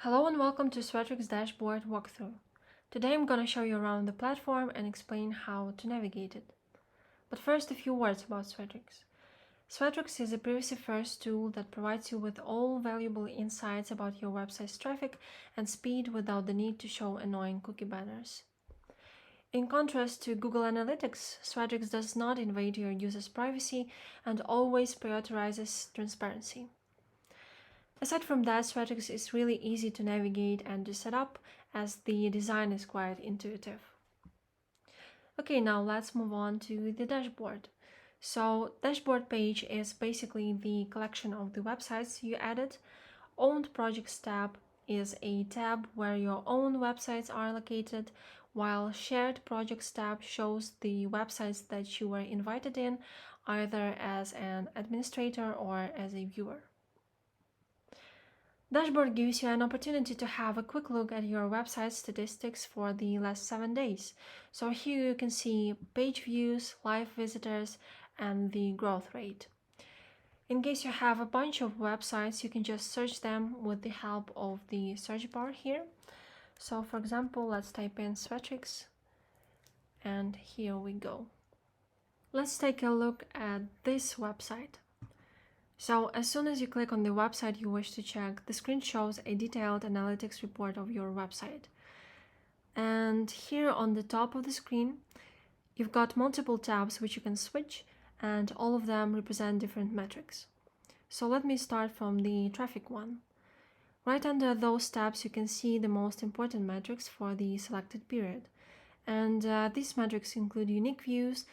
Hello and welcome to Swetrix Dashboard walkthrough. Today I'm gonna show you around the platform and explain how to navigate it. But first, a few words about Swetrix. Swetrix is a privacy-first tool that provides you with all valuable insights about your website's traffic and speed without the need to show annoying cookie banners. In contrast to Google Analytics, Swetrix does not invade your users' privacy and always prioritizes transparency. Aside from that, Swetrix is really easy to navigate and to set up, as the design is quite intuitive. Okay, now let's move on to the dashboard. So, dashboard page is basically the collection of the websites you added. Owned Projects tab is a tab where your own websites are located, while Shared Projects tab shows the websites that you were invited in, either as an administrator or as a viewer. Dashboard gives you an opportunity to have a quick look at your website statistics for the last 7 days. So here you can see page views, live visitors, and the growth rate. In case you have a bunch of websites, you can just search them with the help of the search bar here. So for example, let's type in Swetrix, and here we go. Let's take a look at this website. So as soon as you click on the website you wish to check, the screen shows a detailed analytics report of your website. And here on the top of the screen, you've got multiple tabs which you can switch, and all of them represent different metrics. So let me start from the traffic one. Right under those tabs you can see the most important metrics for the selected period. And these metrics include unique views,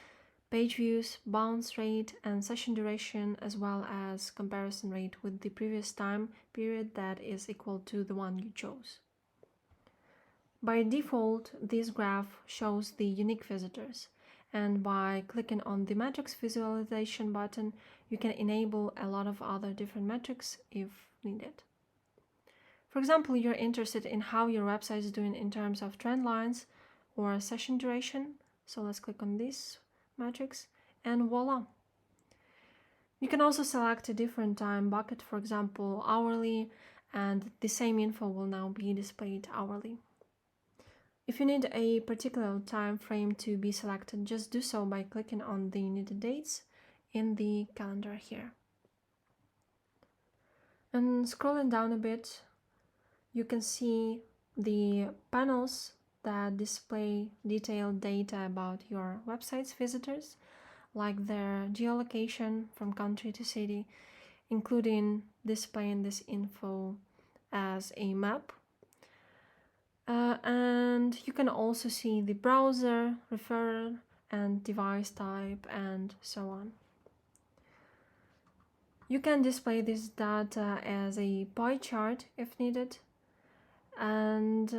page views, bounce rate, and session duration, as well as comparison rate with the previous time period that is equal to the one you chose. By default, this graph shows the unique visitors, and by clicking on the metrics visualization button, you can enable a lot of other different metrics if needed. For example, you're interested in how your website is doing in terms of trend lines or session duration, so let's click on this metrics, and voila! You can also select a different time bucket, for example hourly, and the same info will now be displayed hourly. If you need a particular time frame to be selected, just do so by clicking on the needed dates in the calendar here. And scrolling down a bit, you can see the panels that display detailed data about your website's visitors, like their geolocation from country to city, including displaying this info as a map. And you can also see the browser, referrer, and device type, and so on. You can display this data as a pie chart if needed. And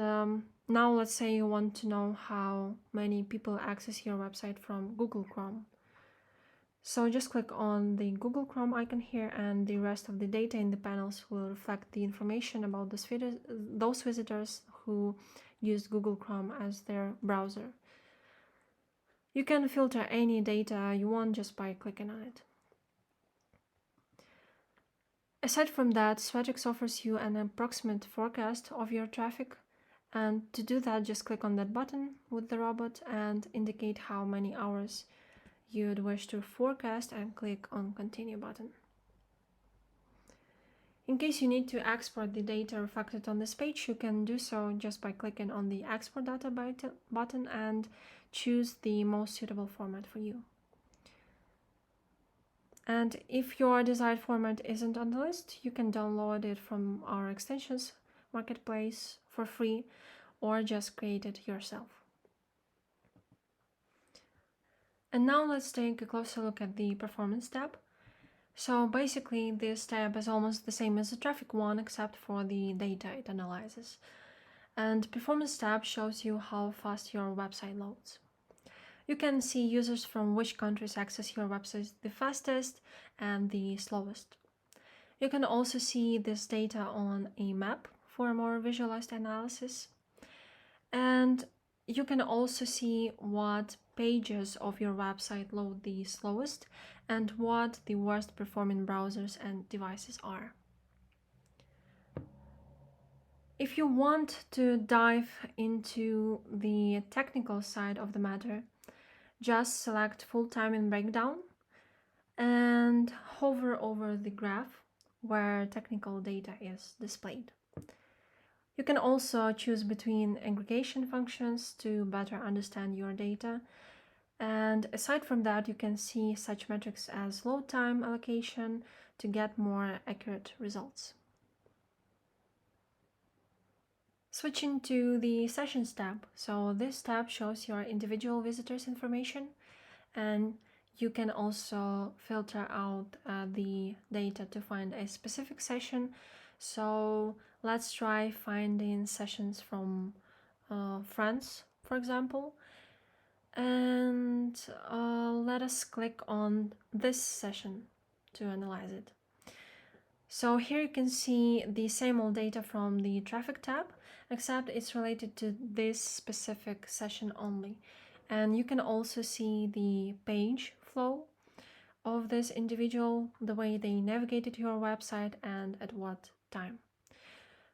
now let's say you want to know how many people access your website from Google Chrome. So just click on the Google Chrome icon here, and the rest of the data in the panels will reflect the information about those visitors who used Google Chrome as their browser. You can filter any data you want just by clicking on it. Aside from that, Swetrix offers you an approximate forecast of your traffic, and to do that, just click on that button with the robot and indicate how many hours you'd wish to forecast, and click on Continue button. In case you need to export the data reflected on this page, you can do so just by clicking on the Export Data button and choose the most suitable format for you. And if your desired format isn't on the list, you can download it from our extensions marketplace for free, or just create it yourself. And now let's take a closer look at the Performance tab. So basically this tab is almost the same as the Traffic one, except for the data it analyzes. And Performance tab shows you how fast your website loads. You can see users from which countries access your website the fastest and the slowest. You can also see this data on a map for a more visualized analysis. And you can also see what pages of your website load the slowest and what the worst performing browsers and devices are. If you want to dive into the technical side of the matter, just select full time in breakdown and hover over the graph where technical data is displayed. You can also choose between aggregation functions to better understand your data. And aside from that, you can see such metrics as load time allocation to get more accurate results. Switching to the Sessions tab. So this tab shows your individual visitors information, and you can also filter out the data to find a specific session. So let's try finding sessions from France, for example. And let us click on this session to analyze it. So here you can see the same old data from the traffic tab, except it's related to this specific session only. And you can also see the page flow of this individual, the way they navigated your website and at what time.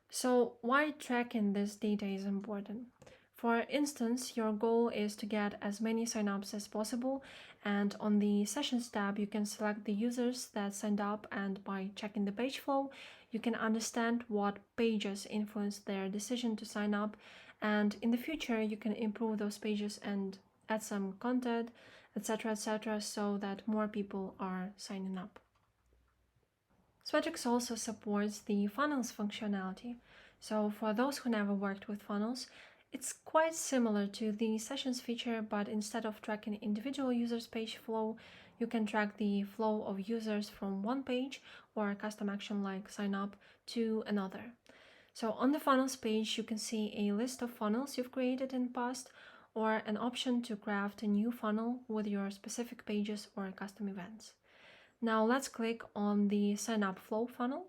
So why tracking this data is important? For instance, your goal is to get as many signups as possible, and on the Sessions tab, you can select the users that signed up, and by checking the page flow, you can understand what pages influenced their decision to sign up, and in the future, you can improve those pages and add some content, etc., so that more people are signing up. Swetrix also supports the funnels functionality. So for those who never worked with funnels, it's quite similar to the sessions feature, but instead of tracking individual users' page flow, you can track the flow of users from one page or a custom action like sign up to another. So on the funnels page, you can see a list of funnels you've created in the past, or an option to craft a new funnel with your specific pages or custom events. Now let's click on the sign up flow funnel.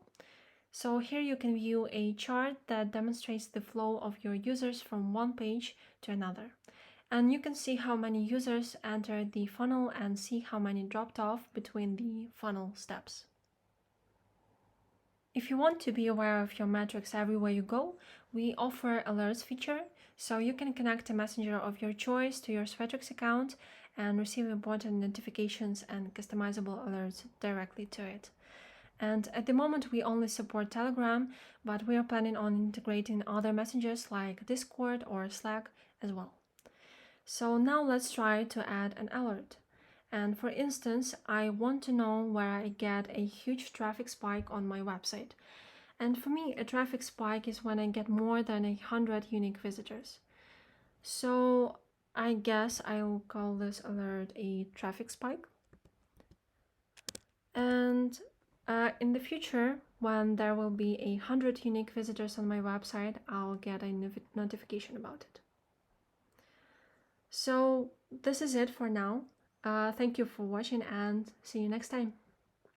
So here you can view a chart that demonstrates the flow of your users from one page to another. And you can see how many users entered the funnel and see how many dropped off between the funnel steps. If you want to be aware of your metrics everywhere you go, we offer alerts feature, so you can connect a messenger of your choice to your Swetrix account and receive important notifications and customizable alerts directly to it. And at the moment, we only support Telegram, but we are planning on integrating other messengers like Discord or Slack as well. So now let's try to add an alert. And for instance, I want to know where I get a huge traffic spike on my website. And for me, a traffic spike is when I get more than 100 unique visitors. So I guess I'll call this alert a traffic spike. And in the future, when there will be 100 unique visitors on my website, I'll get a notification about it. So this is it for now. Thank you for watching and see you next time.